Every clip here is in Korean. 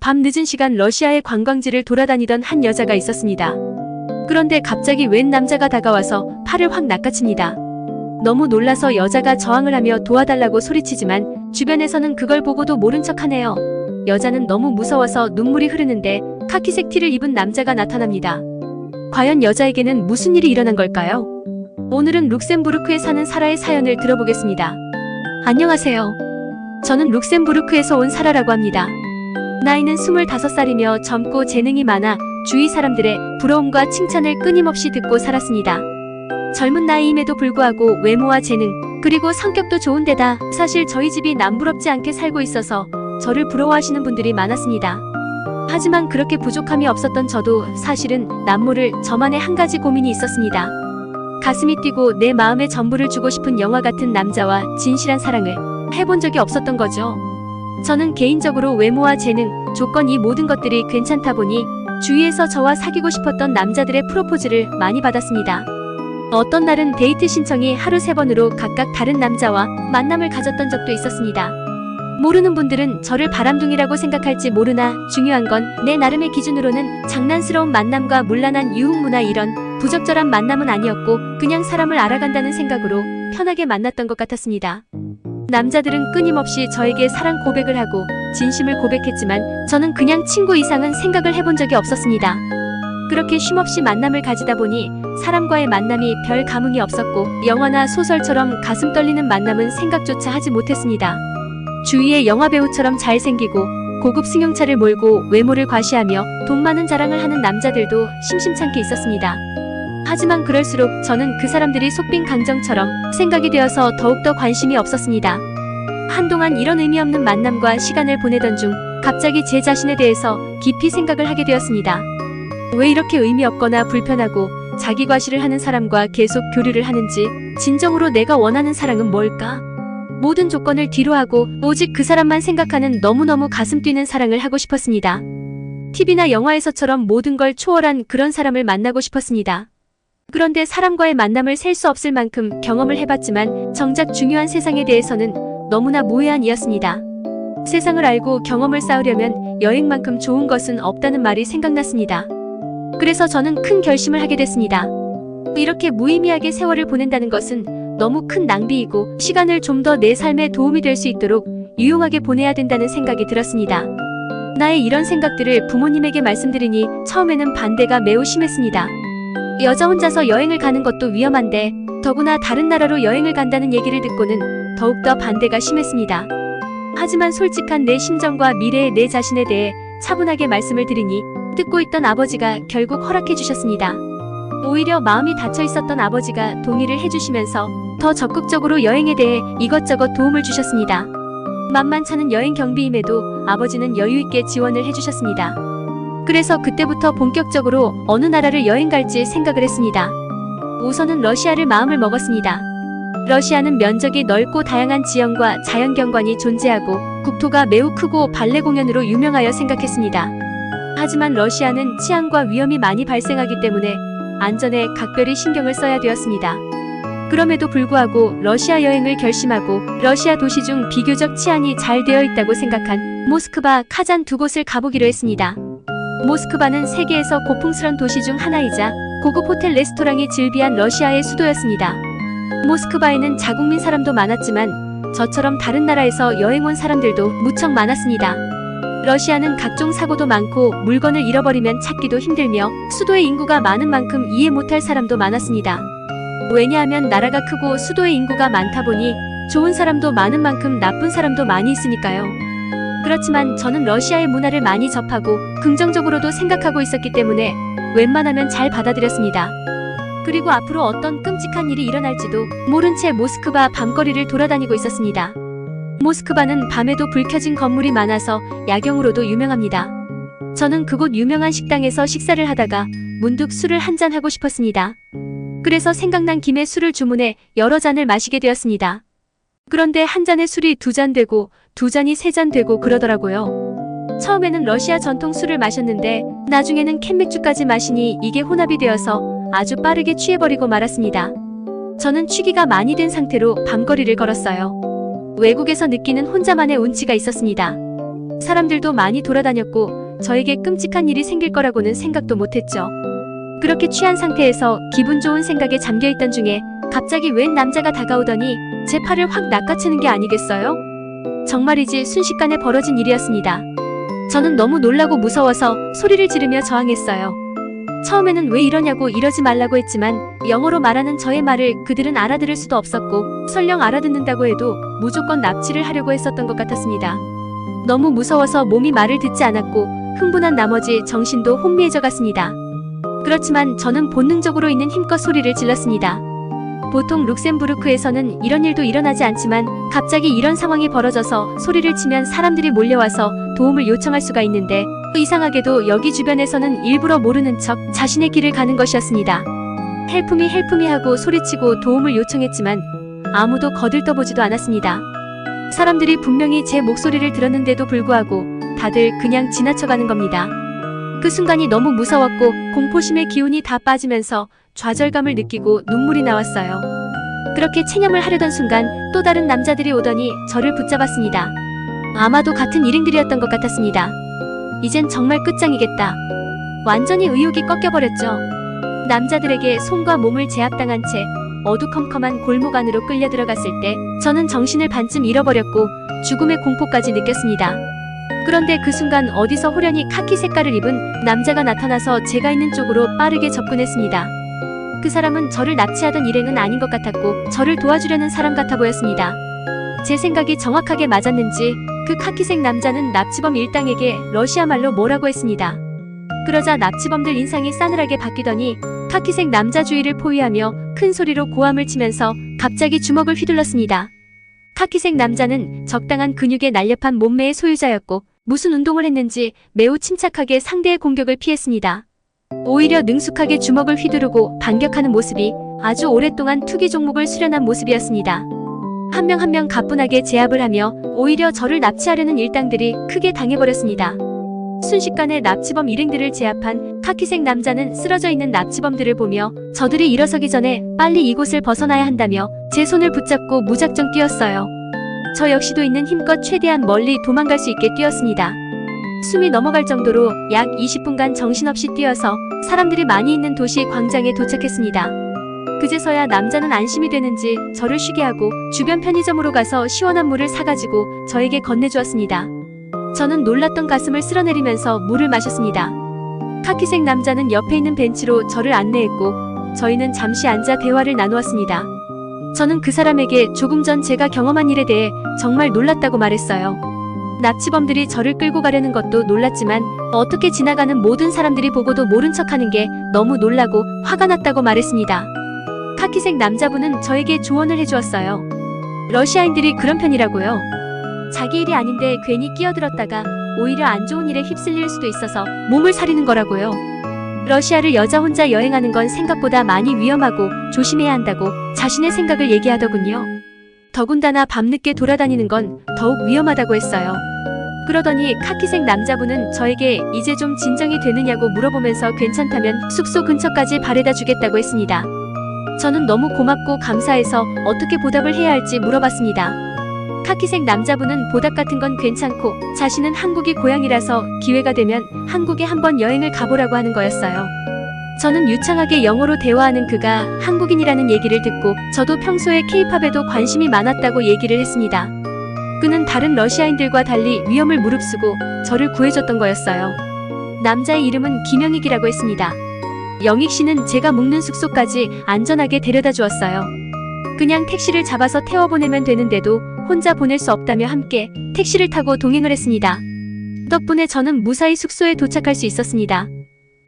밤 늦은 시간 러시아의 관광지를 돌아다니던 한 여자가 있었습니다. 그런데 갑자기 웬 남자가 다가와서 팔을 확 낚아챕니다. 너무 놀라서 여자가 저항을 하며 도와달라고 소리치지만 주변에서는 그걸 보고도 모른 척하네요. 여자는 너무 무서워서 눈물이 흐르는데 카키색 티를 입은 남자가 나타납니다. 과연 여자에게는 무슨 일이 일어난 걸까요? 오늘은 룩셈부르크에 사는 사라의 사연을 들어보겠습니다. 안녕하세요. 저는 룩셈부르크에서 온 사라라고 합니다. 나이는 25살이며 젊고 재능이 많아 주위 사람들의 부러움과 칭찬을 끊임없이 듣고 살았습니다. 젊은 나이임에도 불구하고 외모와 재능, 그리고 성격도 좋은 데다 사실 저희 집이 남부럽지 않게 살고 있어서 저를 부러워하시는 분들이 많았습니다. 하지만 그렇게 부족함이 없었던 저도 사실은 남모를 저만의 한 가지 고민이 있었습니다. 가슴이 뛰고 내 마음의 전부를 주고 싶은 영화 같은 남자와 진실한 사랑을 해본 적이 없었던 거죠. 저는 개인적으로 외모와 재능, 조건 이 모든 것들이 괜찮다 보니 주위에서 저와 사귀고 싶었던 남자들의 프로포즈를 많이 받았습니다. 어떤 날은 데이트 신청이 하루 3번으로 각각 다른 남자와 만남을 가졌던 적도 있었습니다. 모르는 분들은 저를 바람둥이라고 생각할지 모르나 중요한 건 내 나름의 기준으로는 장난스러운 만남과 문란한 유흥무나 이런 부적절한 만남은 아니었고 그냥 사람을 알아간다는 생각으로 편하게 만났던 것 같았습니다. 남자들은 끊임없이 저에게 사랑 고백을 하고 진심을 고백했지만 저는 그냥 친구 이상은 생각을 해본 적이 없었습니다. 그렇게 쉼없이 만남을 가지다 보니 사람과의 만남이 별 감흥이 없었고 영화나 소설처럼 가슴 떨리는 만남은 생각조차 하지 못했습니다. 주위에 영화배우처럼 잘생기고 고급 승용차를 몰고 외모를 과시하며 돈 많은 자랑을 하는 남자들도 심심찮게 있었습니다. 하지만 그럴수록 저는 그 사람들이 속빈 강정처럼 생각이 되어서 더욱더 관심이 없었습니다. 한동안 이런 의미 없는 만남과 시간을 보내던 중 갑자기 제 자신에 대해서 깊이 생각을 하게 되었습니다. 왜 이렇게 의미 없거나 불편하고 자기 과시를 하는 사람과 계속 교류를 하는지, 진정으로 내가 원하는 사랑은 뭘까? 모든 조건을 뒤로하고 오직 그 사람만 생각하는 너무너무 가슴 뛰는 사랑을 하고 싶었습니다. TV나 영화에서처럼 모든 걸 초월한 그런 사람을 만나고 싶었습니다. 그런데 사람과의 만남을 셀 수 없을 만큼 경험을 해봤지만 정작 중요한 세상에 대해서는 너무나 무해한 이었습니다. 세상을 알고 경험을 쌓으려면 여행만큼 좋은 것은 없다는 말이 생각났습니다. 그래서 저는 큰 결심을 하게 됐습니다. 이렇게 무의미하게 세월을 보낸다는 것은 너무 큰 낭비이고 시간을 좀 더 내 삶에 도움이 될 수 있도록 유용하게 보내야 된다는 생각이 들었습니다. 나의 이런 생각들을 부모님에게 말씀드리니 처음에는 반대가 매우 심했습니다. 여자 혼자서 여행을 가는 것도 위험한데 더구나 다른 나라로 여행을 간다는 얘기를 듣고는 더욱더 반대가 심했습니다. 하지만 솔직한 내 심정과 미래의 내 자신에 대해 차분하게 말씀을 드리니 듣고 있던 아버지가 결국 허락해 주셨습니다. 오히려 마음이 닫혀 있었던 아버지가 동의를 해주시면서 더 적극적으로 여행에 대해 이것저것 도움을 주셨습니다. 만만찮은 여행 경비임에도 아버지는 여유있게 지원을 해주셨습니다. 그래서 그때부터 본격적으로 어느 나라를 여행 갈지 생각을 했습니다. 우선은 러시아를 마음을 먹었습니다. 러시아는 면적이 넓고 다양한 지형과 자연경관이 존재하고 국토가 매우 크고 발레 공연으로 유명하여 생각했습니다. 하지만 러시아는 치안과 위험이 많이 발생하기 때문에 안전에 각별히 신경을 써야 되었습니다. 그럼에도 불구하고 러시아 여행을 결심하고 러시아 도시 중 비교적 치안이 잘 되어 있다고 생각한 모스크바, 카잔 두 곳을 가보기로 했습니다. 모스크바는 세계에서 고풍스런 도시 중 하나이자 고급 호텔 레스토랑이 즐비한 러시아의 수도였습니다. 모스크바에는 자국민 사람도 많았지만 저처럼 다른 나라에서 여행 온 사람들도 무척 많았습니다. 러시아는 각종 사고도 많고 물건을 잃어버리면 찾기도 힘들며 수도의 인구가 많은 만큼 이해 못할 사람도 많았습니다. 왜냐하면 나라가 크고 수도의 인구가 많다 보니 좋은 사람도 많은 만큼 나쁜 사람도 많이 있으니까요. 그렇지만 저는 러시아의 문화를 많이 접하고 긍정적으로도 생각하고 있었기 때문에 웬만하면 잘 받아들였습니다. 그리고 앞으로 어떤 끔찍한 일이 일어날지도 모른 채 모스크바 밤거리를 돌아다니고 있었습니다. 모스크바는 밤에도 불 켜진 건물이 많아서 야경으로도 유명합니다. 저는 그곳 유명한 식당에서 식사를 하다가 문득 술을 한잔 하고 싶었습니다. 그래서 생각난 김에 술을 주문해 여러 잔을 마시게 되었습니다. 그런데 한 잔에 술이 2잔 되고 2잔이 3잔 되고 그러더라고요. 처음에는 러시아 전통 술을 마셨는데 나중에는 캔맥주까지 마시니 이게 혼합이 되어서 아주 빠르게 취해버리고 말았습니다. 저는 취기가 많이 된 상태로 밤거리를 걸었어요. 외국에서 느끼는 혼자만의 운치가 있었습니다. 사람들도 많이 돌아다녔고 저에게 끔찍한 일이 생길 거라고는 생각도 못했죠. 그렇게 취한 상태에서 기분 좋은 생각에 잠겨있던 중에 갑자기 웬 남자가 다가오더니 제 팔을 확 낚아채는 게 아니겠어요? 정말이지 순식간에 벌어진 일이었습니다. 저는 너무 놀라고 무서워서 소리를 지르며 저항했어요. 처음에는 왜 이러냐고 이러지 말라고 했지만 영어로 말하는 저의 말을 그들은 알아들을 수도 없었고 설령 알아듣는다고 해도 무조건 납치를 하려고 했었던 것 같았습니다. 너무 무서워서 몸이 말을 듣지 않았고 흥분한 나머지 정신도 혼미해져 갔습니다. 그렇지만 저는 본능적으로 있는 힘껏 소리를 질렀습니다. 보통 룩셈부르크에서는 이런 일도 일어나지 않지만 갑자기 이런 상황이 벌어져서 소리를 치면 사람들이 몰려와서 도움을 요청할 수가 있는데 이상하게도 여기 주변에서는 일부러 모르는 척 자신의 길을 가는 것이었습니다. 헬프미 헬프미 하고 소리치고 도움을 요청했지만 아무도 거들떠보지도 않았습니다. 사람들이 분명히 제 목소리를 들었는데도 불구하고 다들 그냥 지나쳐가는 겁니다. 그 순간이 너무 무서웠고 공포심의 기운이 다 빠지면서 좌절감을 느끼고 눈물이 나왔어요. 그렇게 체념을 하려던 순간 또 다른 남자들이 오더니 저를 붙잡았습니다. 아마도 같은 일행들이었던 것 같았습니다. 이젠 정말 끝장이겠다. 완전히 의욕이 꺾여버렸죠. 남자들에게 손과 몸을 제압당한 채 어두컴컴한 골목 안으로 끌려 들어갔을 때 저는 정신을 반쯤 잃어버렸고 죽음의 공포까지 느꼈습니다. 그런데 그 순간 어디서 호련히 카키 색깔을 입은 남자가 나타나서 제가 있는 쪽으로 빠르게 접근했습니다. 그 사람은 저를 납치하던 일행은 아닌 것 같았고 저를 도와주려는 사람 같아 보였습니다. 제 생각이 정확하게 맞았는지 그 카키색 남자는 납치범 일당에게 러시아 말로 뭐라고 했습니다. 그러자 납치범들 인상이 싸늘하게 바뀌더니 카키색 남자 주위를 포위하며 큰 소리로 고함을 치면서 갑자기 주먹을 휘둘렀습니다. 카키색 남자는 적당한 근육의 날렵한 몸매의 소유자였고 무슨 운동을 했는지 매우 침착하게 상대의 공격을 피했습니다. 오히려 능숙하게 주먹을 휘두르고 반격하는 모습이 아주 오랫동안 투기 종목을 수련한 모습이었습니다. 한 명 한 명 가뿐하게 제압을 하며 오히려 저를 납치하려는 일당들이 크게 당해버렸습니다. 순식간에 납치범 일행들을 제압한 카키색 남자는 쓰러져 있는 납치범들을 보며 저들이 일어서기 전에 빨리 이곳을 벗어나야 한다며 제 손을 붙잡고 무작정 뛰었어요. 저 역시도 있는 힘껏 최대한 멀리 도망갈 수 있게 뛰었습니다. 숨이 넘어갈 정도로 약 20분간 정신없이 뛰어서 사람들이 많이 있는 도시 광장에 도착했습니다. 그제서야 남자는 안심이 되는지 저를 쉬게 하고 주변 편의점으로 가서 시원한 물을 사가지고 저에게 건네주었습니다. 저는 놀랐던 가슴을 쓸어내리면서 물을 마셨습니다. 카키색 남자는 옆에 있는 벤치로 저를 안내했고 저희는 잠시 앉아 대화를 나누었습니다. 저는 그 사람에게 조금 전 제가 경험한 일에 대해 정말 놀랐다고 말했어요. 납치범들이 저를 끌고 가려는 것도 놀랐지만 어떻게 지나가는 모든 사람들이 보고도 모른 척하는 게 너무 놀라고 화가 났다고 말했습니다. 카키색 남자분은 저에게 조언을 해주었어요. 러시아인들이 그런 편이라고요. 자기 일이 아닌데 괜히 끼어들었다가 오히려 안 좋은 일에 휩쓸릴 수도 있어서 몸을 사리는 거라고요. 러시아를 여자 혼자 여행하는 건 생각보다 많이 위험하고 조심해야 한다고 자신의 생각을 얘기하더군요. 더군다나 밤늦게 돌아다니는 건 더욱 위험하다고 했어요. 그러더니 카키색 남자분은 저에게 이제 좀 진정이 되느냐고 물어보면서 괜찮다면 숙소 근처까지 바래다 주겠다고 했습니다. 저는 너무 고맙고 감사해서 어떻게 보답을 해야 할지 물어봤습니다. 카키색 남자분은 보답 같은 건 괜찮고 자신은 한국이 고향이라서 기회가 되면 한국에 한번 여행을 가보라고 하는 거였어요. 저는 유창하게 영어로 대화하는 그가 한국인이라는 얘기를 듣고 저도 평소에 케이팝에도 관심이 많았다고 얘기를 했습니다. 그는 다른 러시아인들과 달리 위험을 무릅쓰고 저를 구해줬던 거였어요. 남자의 이름은 김영익이라고 했습니다. 영익 씨는 제가 묵는 숙소까지 안전하게 데려다 주었어요. 그냥 택시를 잡아서 태워보내면 되는데도 혼자 보낼 수 없다며 함께 택시를 타고 동행을 했습니다. 덕분에 저는 무사히 숙소에 도착할 수 있었습니다.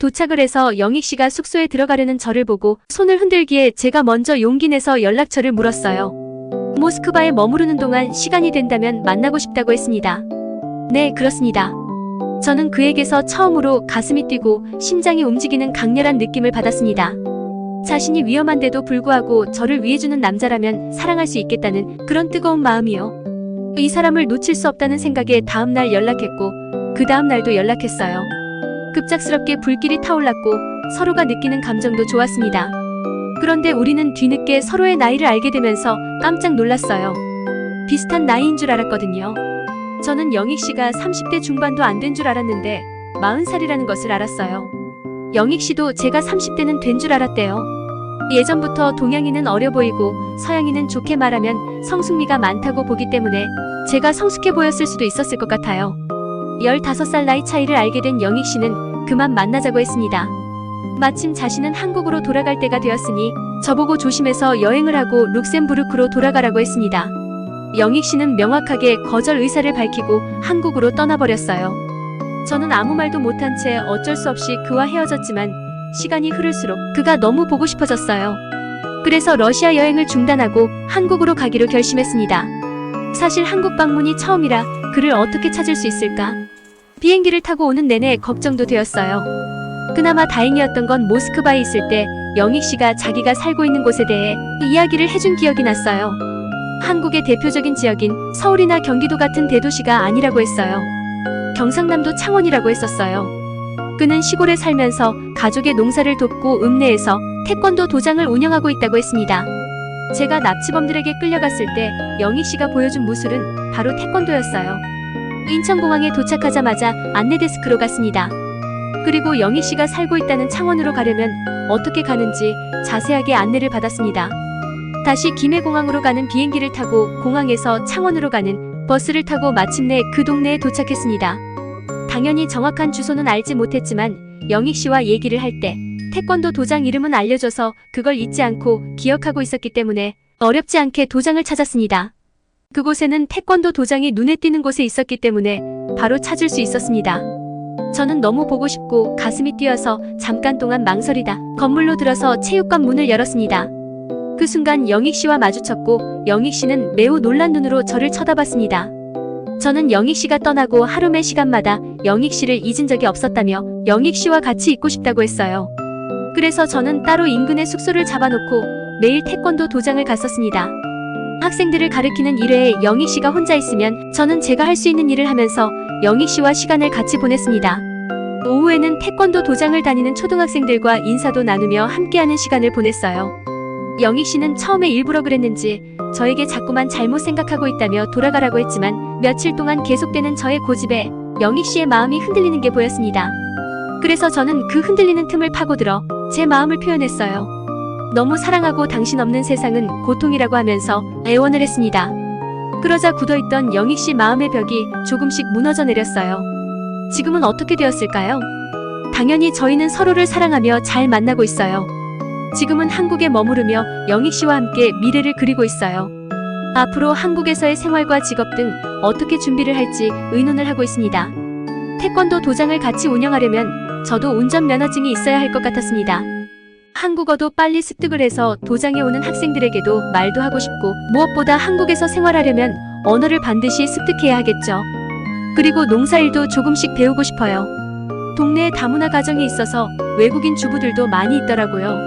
도착을 해서 영익 씨가 숙소에 들어가려는 저를 보고 손을 흔들기에 제가 먼저 용기 내서 연락처를 물었어요. 모스크바에 머무르는 동안 시간이 된다면 만나고 싶다고 했습니다. 네, 그렇습니다. 저는 그에게서 처음으로 가슴이 뛰고 심장이 움직이는 강렬한 느낌을 받았습니다. 자신이 위험한데도 불구하고 저를 위해주는 남자라면 사랑할 수 있겠다는 그런 뜨거운 마음이요. 이 사람을 놓칠 수 없다는 생각에 다음날 연락했고 그 다음날도 연락했어요. 급작스럽게 불길이 타올랐고 서로가 느끼는 감정도 좋았습니다. 그런데 우리는 뒤늦게 서로의 나이를 알게 되면서 깜짝 놀랐어요. 비슷한 나이인 줄 알았거든요. 저는 영익 씨가 30대 중반도 안 된 줄 알았는데 40살이라는 것을 알았어요. 영익 씨도 제가 30대는 된 줄 알았대요. 예전부터 동양인은 어려 보이고 서양인은 좋게 말하면 성숙미가 많다고 보기 때문에 제가 성숙해 보였을 수도 있었을 것 같아요. 15살 나이 차이를 알게 된 영익 씨는 그만 만나자고 했습니다. 마침 자신은 한국으로 돌아갈 때가 되었으니 저보고 조심해서 여행을 하고 룩셈부르크로 돌아가라고 했습니다. 영익 씨는 명확하게 거절 의사를 밝히고 한국으로 떠나버렸어요. 저는 아무 말도 못한 채 어쩔 수 없이 그와 헤어졌지만 시간이 흐를수록 그가 너무 보고 싶어졌어요. 그래서 러시아 여행을 중단하고 한국으로 가기로 결심했습니다. 사실 한국 방문이 처음이라 그를 어떻게 찾을 수 있을까? 비행기를 타고 오는 내내 걱정도 되었어요. 그나마 다행이었던 건 모스크바에 있을 때 영익 씨가 자기가 살고 있는 곳에 대해 이야기를 해준 기억이 났어요. 한국의 대표적인 지역인 서울이나 경기도 같은 대도시가 아니라고 했어요. 경상남도 창원이라고 했었어요. 그는 시골에 살면서 가족의 농사를 돕고 읍내에서 태권도 도장을 운영하고 있다고 했습니다. 제가 납치범들에게 끌려갔을 때 영익 씨가 보여준 무술은 바로 태권도였어요. 인천공항에 도착하자마자 안내데스크로 갔습니다. 그리고 영익 씨가 살고 있다는 창원으로 가려면 어떻게 가는지 자세하게 안내를 받았습니다. 다시 김해공항으로 가는 비행기를 타고 공항에서 창원으로 가는 버스를 타고 마침내 그 동네에 도착했습니다. 당연히 정확한 주소는 알지 못했지만 영익 씨와 얘기를 할 때 태권도 도장 이름은 알려줘서 그걸 잊지 않고 기억하고 있었기 때문에 어렵지 않게 도장을 찾았습니다. 그곳에는 태권도 도장이 눈에 띄는 곳에 있었기 때문에 바로 찾을 수 있었습니다. 저는 너무 보고 싶고 가슴이 뛰어서 잠깐 동안 망설이다 건물로 들어서 체육관 문을 열었습니다. 그 순간 영익 씨와 마주쳤고 영익 씨는 매우 놀란 눈으로 저를 쳐다봤습니다. 저는 영익 씨가 떠나고 하루 매 시간마다 영익 씨를 잊은 적이 없었다며 영익 씨와 같이 있고 싶다고 했어요. 그래서 저는 따로 인근에 숙소를 잡아놓고 매일 태권도 도장을 갔었습니다. 학생들을 가르치는 일회에 영익 씨가 혼자 있으면 저는 제가 할 수 있는 일을 하면서 영익 씨와 시간을 같이 보냈습니다. 오후에는 태권도 도장을 다니는 초등학생들과 인사도 나누며 함께하는 시간을 보냈어요. 영익 씨는 처음에 일부러 그랬는지 저에게 자꾸만 잘못 생각하고 있다며 돌아가라고 했지만 며칠 동안 계속되는 저의 고집에 영익 씨의 마음이 흔들리는 게 보였습니다. 그래서 저는 그 흔들리는 틈을 파고들어 제 마음을 표현했어요. 너무 사랑하고 당신 없는 세상은 고통이라고 하면서 애원을 했습니다. 그러자 굳어있던 영익 씨 마음의 벽이 조금씩 무너져 내렸어요. 지금은 어떻게 되었을까요? 당연히 저희는 서로를 사랑하며 잘 만나고 있어요. 지금은 한국에 머무르며 영익 씨와 함께 미래를 그리고 있어요. 앞으로 한국에서의 생활과 직업 등 어떻게 준비를 할지 의논을 하고 있습니다. 태권도 도장을 같이 운영하려면 저도 운전면허증이 있어야 할 것 같았습니다. 한국어도 빨리 습득을 해서 도장에 오는 학생들에게도 말도 하고 싶고 무엇보다 한국에서 생활하려면 언어를 반드시 습득해야 하겠죠. 그리고 농사일도 조금씩 배우고 싶어요. 동네에 다문화 가정이 있어서 외국인 주부들도 많이 있더라고요.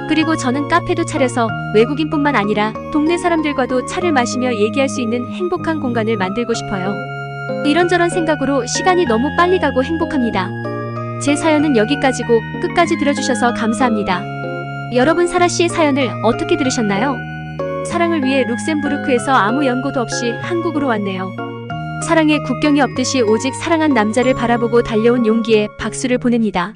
그리고 저는 카페도 차려서 외국인뿐만 아니라 동네 사람들과도 차를 마시며 얘기할 수 있는 행복한 공간을 만들고 싶어요. 이런저런 생각으로 시간이 너무 빨리 가고 행복합니다. 제 사연은 여기까지고 끝까지 들어주셔서 감사합니다. 여러분 사라씨의 사연을 어떻게 들으셨나요? 사랑을 위해 룩셈부르크에서 아무 연고도 없이 한국으로 왔네요. 사랑에 국경이 없듯이 오직 사랑한 남자를 바라보고 달려온 용기에 박수를 보냅니다.